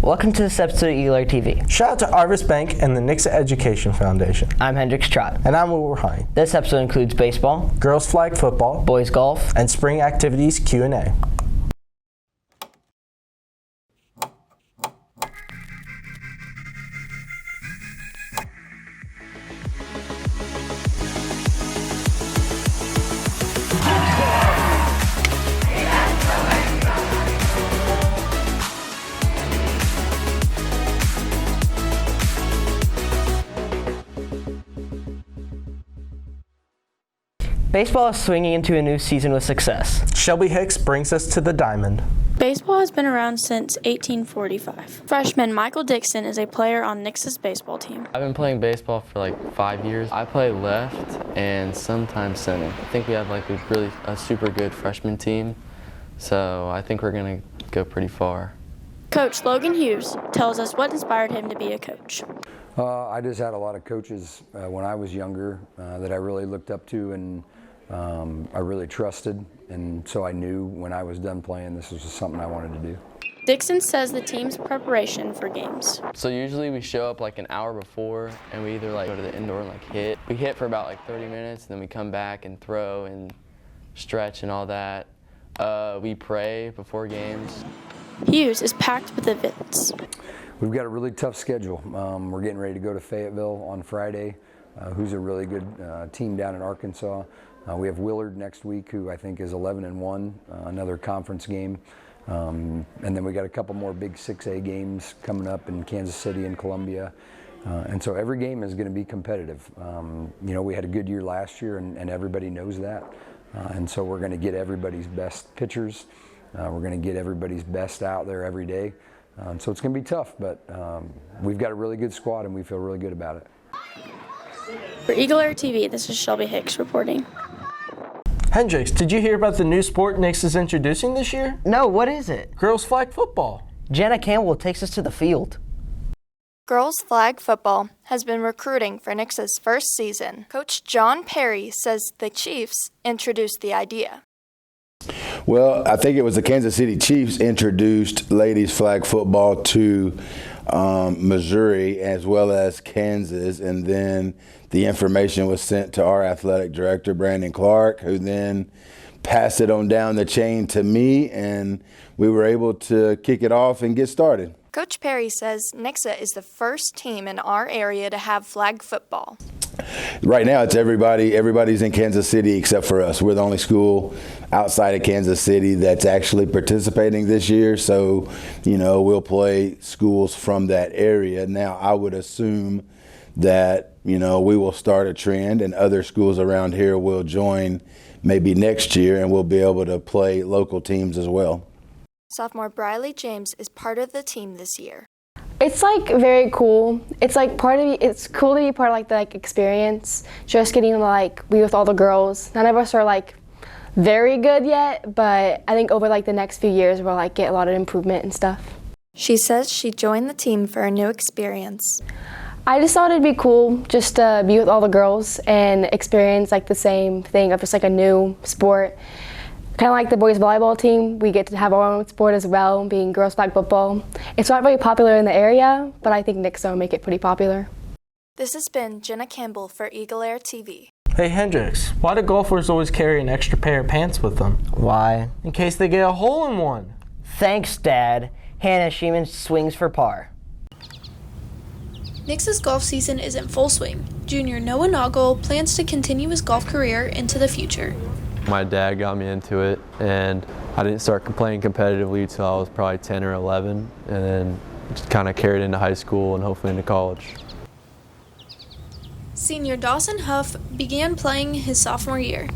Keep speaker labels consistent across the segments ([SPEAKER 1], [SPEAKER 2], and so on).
[SPEAKER 1] Welcome to this episode of EagleAir TV.
[SPEAKER 2] Shout out to Arvis Bank and the Nixa Education Foundation.
[SPEAKER 1] I'm Hendrix Trott.
[SPEAKER 2] And I'm Will Ryan.
[SPEAKER 1] This episode includes baseball,
[SPEAKER 2] girls flag football,
[SPEAKER 1] boys golf,
[SPEAKER 2] and spring activities Q&A.
[SPEAKER 1] Baseball is swinging into a new season with success.
[SPEAKER 2] Shelby Hicks brings us to the diamond.
[SPEAKER 3] Baseball has been around since 1845. Freshman Michael Dixon is a player on Nixa's baseball team.
[SPEAKER 4] I've been playing baseball for like 5 years. I play left and sometimes center. I think we have like a super good freshman team, so I think we're gonna go pretty far.
[SPEAKER 3] Coach Logan Hughes tells us what inspired him to be a coach.
[SPEAKER 5] I just had a lot of coaches when I was younger that I really looked up to and I really trusted, and so I knew when I was done playing this was something I wanted to do.
[SPEAKER 3] Dixon says the team's preparation for games.
[SPEAKER 4] So usually we show up like an hour before and we either like go to the indoor and like hit. We hit for about like 30 minutes and then we come back and throw and stretch and all that. We pray before games.
[SPEAKER 3] Hughes is packed with events.
[SPEAKER 5] We've got a really tough schedule. We're getting ready to go to Fayetteville on Friday, who's a really good team down in Arkansas. We have Willard next week, who I think is 11-1, another conference game. And then we got a couple more big 6A games coming up in Kansas City and Columbia. And so every game is going to be competitive. You know, we had a good year last year, and everybody knows that. And so we're going to get everybody's best pitchers. We're going to get everybody's best out there every day. So it's going to be tough, but we've got a really good squad, and we feel really good about it.
[SPEAKER 3] For EagleAir TV, this is Shelby Hicks reporting.
[SPEAKER 2] Hendrix, did you hear about the new sport Nix is introducing this year?
[SPEAKER 1] No, what is it?
[SPEAKER 2] Girls flag football.
[SPEAKER 1] Jenna Campbell takes us to the field.
[SPEAKER 6] Girls flag football has been recruiting for Nixa's first season. Coach John Perry says the Chiefs introduced the idea.
[SPEAKER 7] Well, I think it was the Kansas City Chiefs introduced ladies flag football to Missouri as well as Kansas, and then the information was sent to our athletic director, Brandon Clark, who then passed it on down the chain to me, and we were able to kick it off and get started.
[SPEAKER 6] Coach Perry says Nixa is the first team in our area to have flag football.
[SPEAKER 7] Right now, it's everybody's in Kansas City except for us. We're the only school outside of Kansas City that's actually participating this year. So, you know, we'll play schools from that area. Now, I would assume that, you know, we will start a trend and other schools around here will join maybe next year, and we'll be able to play local teams as well.
[SPEAKER 6] Sophomore Briley James is part of the team this year.
[SPEAKER 8] It's like very cool. It's like it's cool to be part of like the experience. Just getting to like be with all the girls. None of us are like very good yet, but I think over like the next few years we'll like get a lot of improvement and stuff.
[SPEAKER 6] She says she joined the team for a new experience.
[SPEAKER 8] I just thought it'd be cool just to be with all the girls and experience like the same thing of just like a new sport. Kind of like the boys volleyball team, we get to have our own sport as well, being girls flag football. It's not very popular in the area, but I think Nixa will make it pretty popular.
[SPEAKER 6] This has been Jenna Campbell for EagleAir TV.
[SPEAKER 2] Hey Hendrix, why do golfers always carry an extra pair of pants with them?
[SPEAKER 1] Why?
[SPEAKER 2] In case they get a hole in one.
[SPEAKER 1] Thanks, Dad. Hannah Sheeman swings for par.
[SPEAKER 9] Nixa's golf season is in full swing. Junior Noah Noggle plans to continue his golf career into the future.
[SPEAKER 4] My dad got me into it, and I didn't start playing competitively until I was probably 10 or 11, and then just kind of carried into high school and hopefully into college.
[SPEAKER 9] Senior Dawson Huff began playing his sophomore year.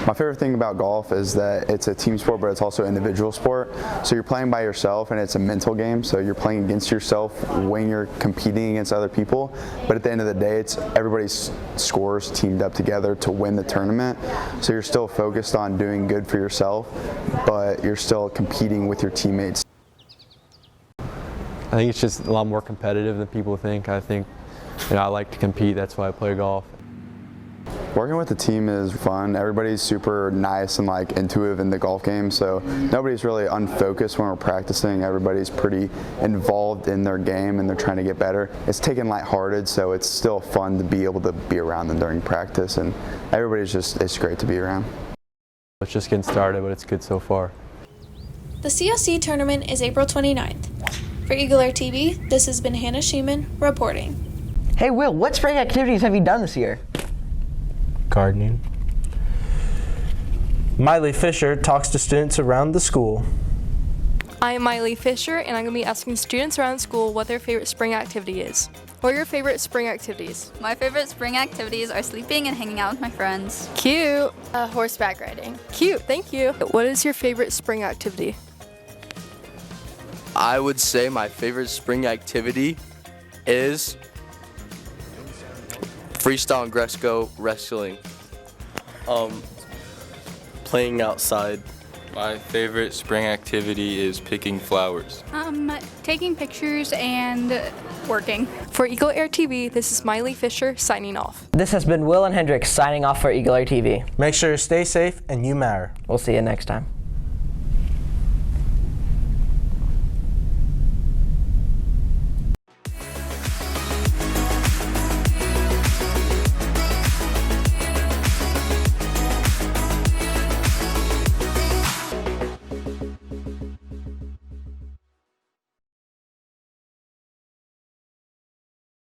[SPEAKER 10] My favorite thing about golf is that it's a team sport, but it's also an individual sport. So you're playing by yourself, and it's a mental game. So you're playing against yourself when you're competing against other people. But at the end of the day, it's everybody's scores teamed up together to win the tournament. So you're still focused on doing good for yourself, but you're still competing with your teammates.
[SPEAKER 4] I think it's just a lot more competitive than people think. I think, you know, I like to compete. That's why I play golf.
[SPEAKER 10] Working with the team is fun. Everybody's super nice and like intuitive in the golf game, so nobody's really unfocused when we're practicing. Everybody's pretty involved in their game and they're trying to get better. It's taken lighthearted, so it's still fun to be able to be around them during practice, and it's great to be around.
[SPEAKER 11] It's just getting started, but it's good so far.
[SPEAKER 9] The CSC tournament is April 29th. For EagleAir TV, this has been Hannah Sheeman reporting.
[SPEAKER 1] Hey Will, what spring activities have you done this year?
[SPEAKER 11] Gardening.
[SPEAKER 2] Miley Fisher talks to students around the school.
[SPEAKER 12] I'm Miley Fisher, and I'm going to be asking students around the school what their favorite spring activity is. What are your favorite spring activities?
[SPEAKER 13] My favorite spring activities are sleeping and hanging out with my friends.
[SPEAKER 12] Cute.
[SPEAKER 6] Horseback riding.
[SPEAKER 12] Cute, thank you. What is your favorite spring activity?
[SPEAKER 14] I would say my favorite spring activity is freestyle and Gresco wrestling.
[SPEAKER 15] Playing outside. My favorite spring activity is picking flowers.
[SPEAKER 13] Taking pictures and working.
[SPEAKER 12] For EagleAir TV, this is Miley Fisher signing off.
[SPEAKER 1] This has been Will and Hendrix signing off for EagleAir TV.
[SPEAKER 2] Make sure to stay safe and you matter.
[SPEAKER 1] We'll see you next time.